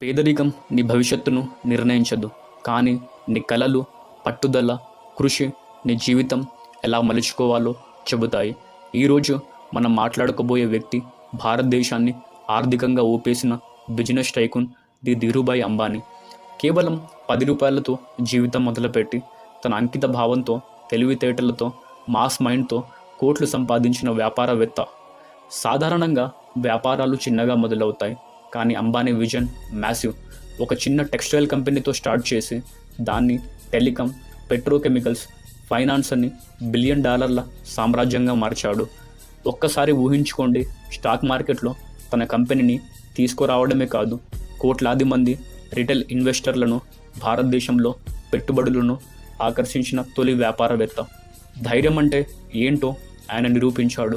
పేదరికం నీ భవిష్యత్తును నిర్ణయించదు, కానీ నీ కలలు, పట్టుదల, కృషి నీ జీవితం ఎలా మలుచుకోవాలో చెబుతాయి. ఈరోజు మనం మాట్లాడుకోబోయే వ్యక్తి భారతదేశాన్ని ఆర్థికంగా ఊపేసిన బిజినెస్ టైకూన్ ధీరుభాయ్ అంబానీ. కేవలం 10 రూపాయలతో జీవితం మొదలుపెట్టి తన అంకిత భావంతో, తెలివితేటలతో, మాస్ మైండ్తో కోట్లు సంపాదించిన వ్యాపారవేత్త. సాధారణంగా వ్యాపారాలు చిన్నగా మొదలవుతాయి, కానీ అంబానీ విజన్ మ్యాసివ్. ఒక చిన్న టెక్స్టైల్ కంపెనీతో స్టార్ట్ చేసి దాన్ని టెలికాం, పెట్రోకెమికల్స్, ఫైనాన్స్ అని $1 బిలియన్ సామ్రాజ్యంగా మార్చాడు. ఒక్కసారి ఊహించుకోండి, స్టాక్ మార్కెట్లో తన కంపెనీని తీసుకురావడమే కాదు, కోట్లాది మంది రిటైల్ ఇన్వెస్టర్లను, భారతదేశంలో పెట్టుబడులను ఆకర్షించిన తొలి వ్యాపారవేత్త. ధైర్యం అంటే ఏంటో ఆయన నిరూపించాడు.